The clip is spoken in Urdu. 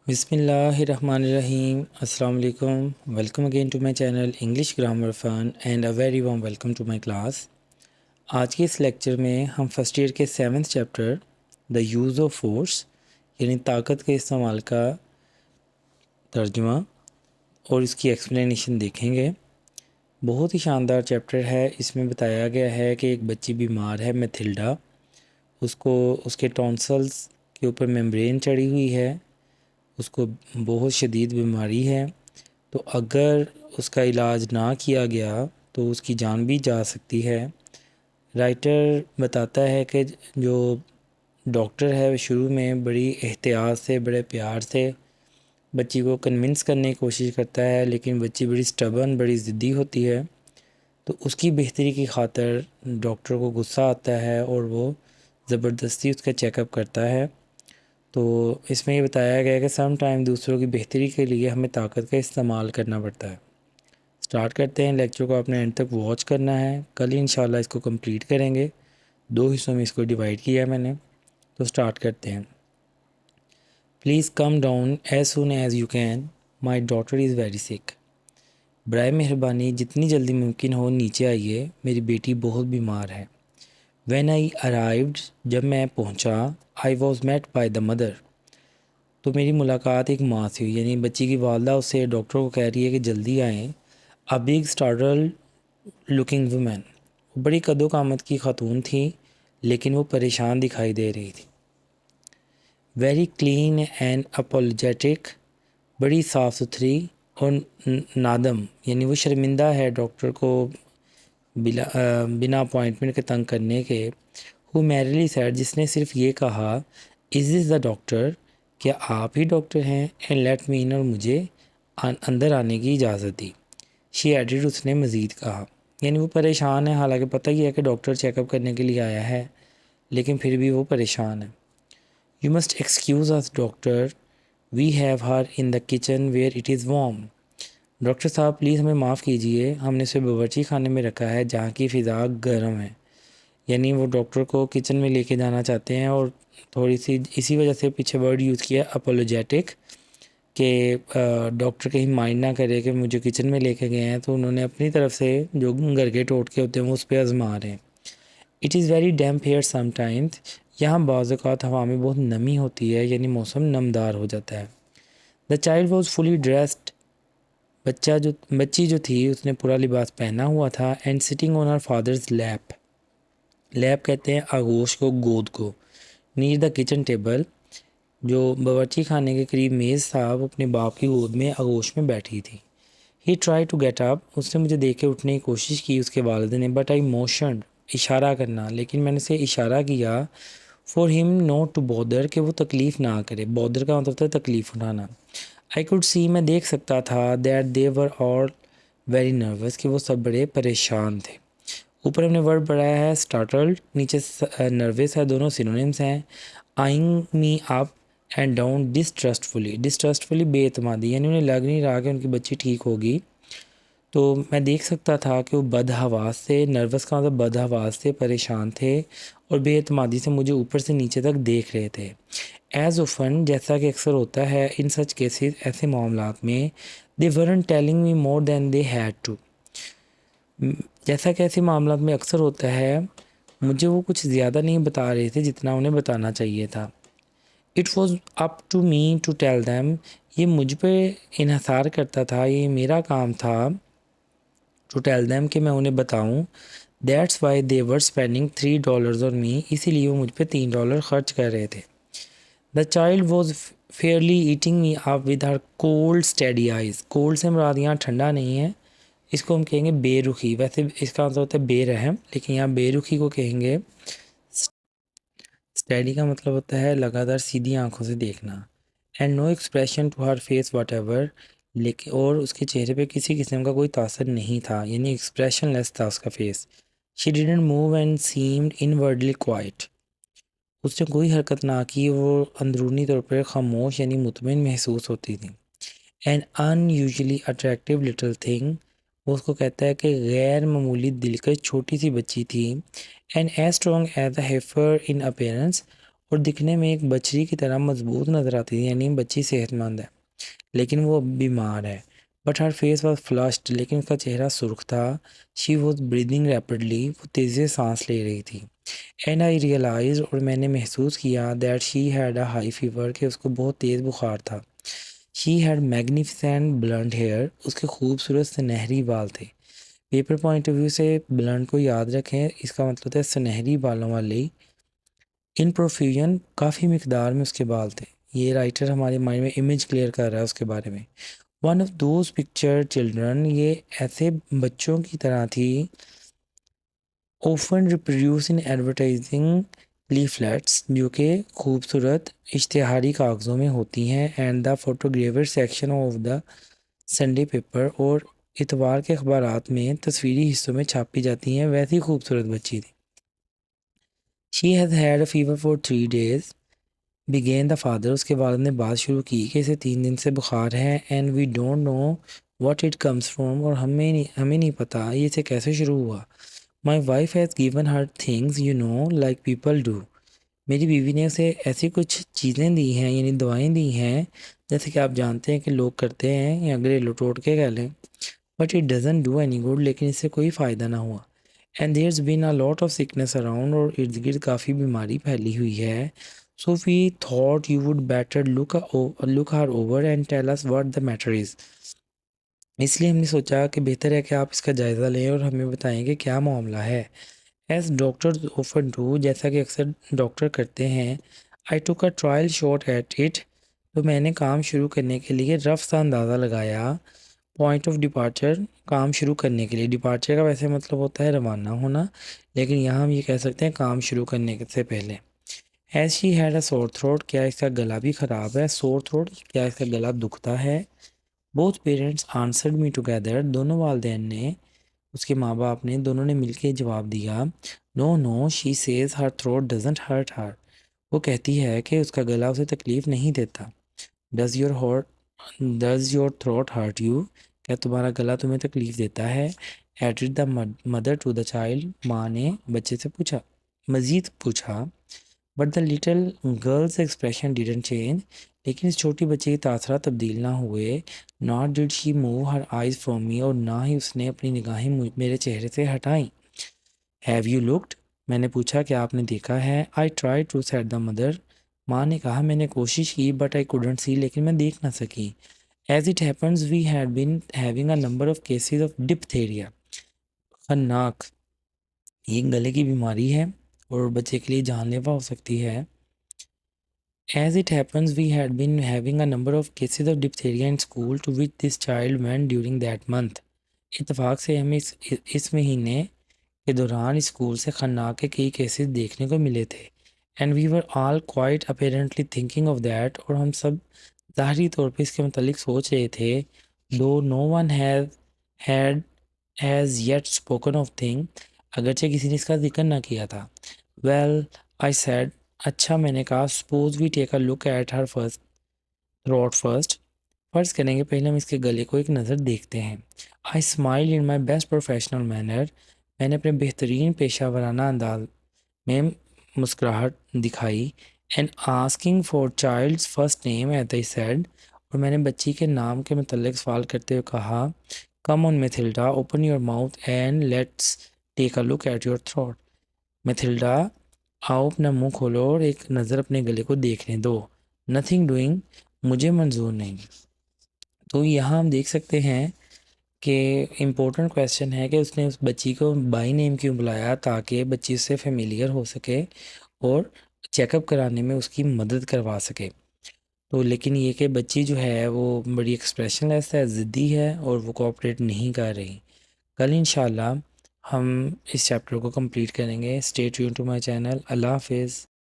بسم اللہ الرحمن الرحیم. السلام علیکم. Welcome again to my channel English grammar fun and a very warm welcome to my class. آج کے اس لیکچر میں ہم فرسٹ ایئر کے 7th chapter the use of force یعنی طاقت کے استعمال کا ترجمہ اور اس کی ایکسپلینیشن دیکھیں گے. بہت ہی شاندار چیپٹر ہے. اس میں بتایا گیا ہے کہ ایک بچی بیمار ہے میتھلڈا. اس کے ٹونسلز کے اوپر ممبرین چڑھی ہوئی ہے. اس کو بہت شدید بیماری ہے، تو اگر اس کا علاج نہ کیا گیا تو اس کی جان بھی جا سکتی ہے. رائٹر بتاتا ہے کہ جو ڈاکٹر ہے وہ شروع میں بڑی احتیاط سے بڑے پیار سے بچی کو کنونس کرنے کی کوشش کرتا ہے، لیکن بچی بڑی سٹبن بڑی ضدی ہوتی ہے. تو اس کی بہتری کی خاطر ڈاکٹر کو غصہ آتا ہے اور وہ زبردستی اس کا چیک اپ کرتا ہے. تو اس میں یہ بتایا گیا ہے کہ سم ٹائم دوسروں کی بہتری کے لیے ہمیں طاقت کا استعمال کرنا پڑتا ہے. سٹارٹ کرتے ہیں. لیکچر کو آپ نے اینڈ تک واچ کرنا ہے. کل ہی انشاءاللہ اس کو کمپلیٹ کریں گے. 2 حصوں میں اس کو ڈیوائڈ کیا ہے میں نے. تو سٹارٹ کرتے ہیں. Please come down as soon as you can. My daughter is very سک. برائے مہربانی جتنی جلدی ممکن ہو نیچے آئیے، میری بیٹی بہت بیمار ہے. وین آئی ارائیوڈ، جب میں پہنچا، I was met by the mother, تو میری ملاقات ایک ماں سے ہوئی. یعنی بچی کی والدہ اسے ڈاکٹر کو کہہ رہی ہے کہ جلدی آئیں. A big startle looking woman, بڑی قد و قامت کی خاتون تھی لیکن وہ پریشان دکھائی دے رہی تھی. ویری کلین اینڈ اپولوجیٹک، بڑی صاف ستھری اور نادم، یعنی وہ شرمندہ ہے ڈاکٹر کو بنا اپوائنٹمنٹ کے تنگ کرنے کے. ہو میریلی سیڈ، جس نے صرف یہ کہا، از دس دا ڈاکٹر، کیا آپ ہی ڈاکٹر ہیں؟ اینڈ لیٹ می ان، اور مجھے اندر آنے کی اجازت دی. شی ایڈڈ، اس نے مزید کہا. یعنی وہ پریشان ہے، حالانکہ پتہ ہی ہے کہ ڈاکٹر چیک اپ کرنے کے لیے آیا ہے، لیکن پھر بھی وہ پریشان ہے. You must excuse us doctor, we have her in the kitchen where it is warm. Doctor صاحب پلیز ہمیں معاف کیجئے، ہم نے اسے باورچی خانے میں رکھا ہے جہاں کی فضا گرم ہے. یعنی وہ ڈاکٹر کو کچن میں لے کے جانا چاہتے ہیں، اور تھوڑی سی اسی وجہ سے پیچھے ورڈ یوز کیا اپولوجیٹک، کہ ڈاکٹر کہیں مائنڈ نہ کرے کہ مجھے کچن میں لے کے گئے ہیں، تو انہوں نے اپنی طرف سے جو گھر کے ٹوٹکے ہوتے ہیں وہ اس پہ آزما رہے ہیں. It is very damp here sometimes, یہاں بعض اوقات ہوا میں بہت نمی ہوتی ہے، یعنی موسم نمدار ہو جاتا ہے. دا چائلڈ واز فلی ڈریسڈ، بچی جو تھی اس نے پورا لباس پہنا ہوا تھا. And sitting on her father's lap, lap کہتے ہیں آغوش کو، گود کو. نیئر دا کچن ٹیبل، جو باورچی خانے کے قریب میز تھا، وہ اپنے باپ کی گود میں آغوش میں بیٹھی تھی. ہی ٹرائی ٹو گیٹ اپ، اس نے مجھے دیکھ کے اٹھنے کی کوشش کی، اس کے والد نے. بٹ آئی موشنڈ، اشارہ کرنا، لیکن میں نے اسے اشارہ کیا. فار ہم نوٹ ٹو بودر، کہ وہ تکلیف نہ کرے. بودر کا مطلب تھا تکلیف اٹھانا. آئی کوڈ سی، میں دیکھ سکتا تھا. That they were all very nervous, کہ وہ سب بڑے پریشان تھے. اوپر ہم نے ورڈ پڑھایا ہے اسٹارٹلڈ، نیچے نروس ہے، دونوں سینونیمز ہیں. آئنگ می اپ اینڈ ڈاؤن ڈسٹرسٹفلی، ڈسٹرسٹفلی بے اعتمادی، یعنی انہیں لگ نہیں رہا کہ ان کی بچی ٹھیک ہوگی. تو میں دیکھ سکتا تھا کہ وہ بدحواس سے، نروس کا مطلب بدحواس سے پریشان تھے، اور بے اعتمادی سے مجھے اوپر سے نیچے تک دیکھ رہے تھے. ایز اوفن، جیسا کہ اکثر ہوتا ہے، ان سچ کیسز، ایسے معاملات میں، they weren't telling me more than they had to, جیسا کہ ایسے معاملات میں اکثر ہوتا ہے، مجھے وہ کچھ زیادہ نہیں بتا رہے تھے جتنا انہیں بتانا چاہیے تھا. It was up to me to tell them, یہ مجھ پہ انحصار کرتا تھا، یہ میرا کام تھا. ٹو ٹیل دیم، کہ میں انہیں بتاؤں. That's why they were spending $3 آن می، اسی لیے وہ مجھ پہ $3 خرچ کر رہے تھے. The child was fairly eating me up with her cold steady eyes. Cold سے مراد یہاں ٹھنڈا نہیں ہے، اس کو ہم کہیں گے بے رخی. ویسے اس کا مطلب ہوتا ہے بے رحم، لیکن یہاں بے رخی کو کہیں گے. اسٹیڈی کا مطلب ہوتا ہے لگاتار سیدھی آنکھوں سے دیکھنا. And no expression to her face whatever, لیکن اور اس کے چہرے پہ کسی قسم کا کوئی تاثر نہیں تھا، یعنی ایکسپریشن لیس تھا اس کا فیس. She didn't move and seemed inwardly quiet, اس نے کوئی حرکت نہ کی، وہ اندرونی طور پر خاموش یعنی مطمئن محسوس ہوتی تھی. این ان یوزلی اٹریکٹیو لٹل تھنگ، وہ اس کو کہتا ہے کہ غیر معمولی دلکش چھوٹی سی بچی تھی. And as strong as a heifer in appearance, اور دکھنے میں ایک بچری کی طرح مضبوط نظر آتی تھی، یعنی بچی صحت مند ہے لیکن وہ اب بیمار ہے۔ But her face was flushed, لیکن اس کا چہرہ سرخ تھا۔ شی واز بریدنگ ریپڈلی، وہ تیزی سے سانس لے رہی تھی۔ اینڈ آئی ریئلائز، اور میں نے محسوس کیا، that she had a high fever, کہ اس کو بہت تیز بخار تھا۔ شی ہیڈ میگنیفیسینٹ بلنڈ ہیئر، اس کے خوبصورت سنہری بال تھے۔ پیپر پوائنٹ آف ویو سے بلنڈ کو یاد رکھیں، اس کا مطلب ہے سنہری بالوں والی۔ ان پروفیوژن، کافی مقدار میں اس کے بال تھے۔ یہ رائٹر ہمارے مائنڈ میں امیج کلیئر کر رہا ہے اس کے بارے میں۔ One of those picture children, یہ ایسے بچوں کی طرح تھی، اوفن ریپروڈیوس ان ایڈورٹائزنگ لیفلیٹس، جو کہ خوبصورت اشتہاری کاغذوں میں ہوتی ہیں، and the photographer section of the Sunday paper, اور اتوار کے اخبارات میں تصویری حصوں میں چھاپی جاتی ہیں، ویسی خوبصورت بچی تھی۔ She has had a fever for 3 days، began the father, اس کے والد نے بات شروع کی کہ اسے 3 دن سے بخار ہے، and we don't know what it comes from, اور ہمیں نہیں پتہ یہ اسے کیسے شروع ہوا۔ My wife has given her things you know like people do, میری بیوی نے اسے ایسی کچھ چیزیں دی ہیں، یعنی دوائیں دی ہیں جیسے کہ آپ جانتے ہیں کہ لوگ کرتے ہیں، یا گھریلو ٹوٹکے کہہ لیں۔ But it doesn't do any good, لیکن اس سے کوئی فائدہ نہ ہوا۔ And there's been a lot of sickness around, اور ارد گرد کافی بیماری پھیلی ہوئی ہے۔ So we thought you would better look her over and tell us what the matter is, اس لیے ہم نے سوچا کہ بہتر ہے کہ آپ اس کا جائزہ لیں اور ہمیں بتائیں کہ کیا معاملہ ہے۔ ایز ڈاکٹر آفن ڈو، جیسا کہ اکثر ڈاکٹر کرتے ہیں، I took a trial shot at it, تو میں نے کام شروع کرنے کے لیے رف سا اندازہ لگایا۔ پوائنٹ آف ڈپارچر، کام شروع کرنے کے لیے، ڈپارچر کا ویسے مطلب ہوتا ہے روانہ ہونا، لیکن یہاں ہم یہ کہہ سکتے ہیں کام شروع کرنے سے پہلے۔ ایز شی ہیڈ اے سور تھروٹ، کیا اس کا گلا بھی خراب ہے؟ سور تھروٹ، کیا اس کا گلا دکھتا ہے؟ بوتھ پیرنٹس آنسرڈ می ٹوگیدر، دونوں والدین نے، اس کے ماں باپ نے، دونوں نے مل کے جواب دیا۔ No no, she says her throat doesn't hurt her, وہ کہتی ہے کہ اس کا گلا اسے تکلیف نہیں دیتا۔ Does your throat hurt you, کیا تمہارا گلا تمہیں تکلیف دیتا ہے؟ Added the mother to the child, ماں نے بچے سے مزید پوچھا۔ But the little girl's expression didn't change, لیکن اس چھوٹی بچے کے تاثرات تبدیل نہ ہوئے۔ Not did she move her eyes from me, اور نہ ہی اس نے اپنی نگاہیں میرے چہرے سے ہٹائیں۔ ہیو یو لکڈ، میں نے پوچھا کہ آپ نے دیکھا ہے؟ I try to, said the mother, ماں نے کہا میں نے کوشش کی، بٹ آئی کوڈنٹ سی، لیکن میں دیکھ نہ سکی۔ As it happens we had been having a number of cases of diphtheria, خناق، یہ گلے کی بیماری ہے اور بچے کے لیے جان لیوا ہو سکتی ہے۔ As it happens, we had been having a number of cases of diphtheria in school to which this child went during that month. اتفاق سے ہمیں اس مہینے کے دوران اسکول سے خناق کے کئی کیسز دیکھنے کو ملے تھے۔ And we were all quite apparently thinking of that، اور ہم سب ظاہری طور پہ اس کے متعلق سوچ رہے تھے۔ Though no one has yet spoken of thing، اگرچہ کسی نے اس کا ذکر نہ کیا تھا۔ Well, I said، اچھا میں نے کہا، suppose we take a look at her throat first, فرض کریں گے پہلے ہم اس کے گلے کو ایک نظر دیکھتے ہیں۔ I smile in my best professional manner, میں نے اپنے بہترین پیشہ ورانہ انداز میں مسکراہٹ دکھائی۔ And asking for childs first name as I said, اور میں نے بچی کے نام کے متعلق سوال کرتے ہوئے کہا، come on Mathilda, open your mouth and let's take a look at your throat, Mathilda آؤ اپنا منہ کھولو اور ایک نظر اپنے گلے کو دیکھنے دو۔ نتھنگ ڈوئنگ، مجھے منظور نہیں۔ تو یہاں ہم دیکھ سکتے ہیں کہ امپورٹنٹ کویسچن ہے کہ اس نے اس بچی کو بائی نیم کیوں بلایا، تاکہ بچی اس سے فیملیئر ہو سکے اور چیک اپ کرانے میں اس کی مدد کروا سکے۔ تو لیکن یہ کہ بچی جو ہے وہ بڑی ایکسپریشن لیس ہے، ضدی ہے، اور وہ کوآپریٹ نہیں کر رہی۔ کل انشاءاللہ ہم اس چیپٹر کو کمپلیٹ کریں گے۔ Stay tuned to my channel. اللہ حافظ۔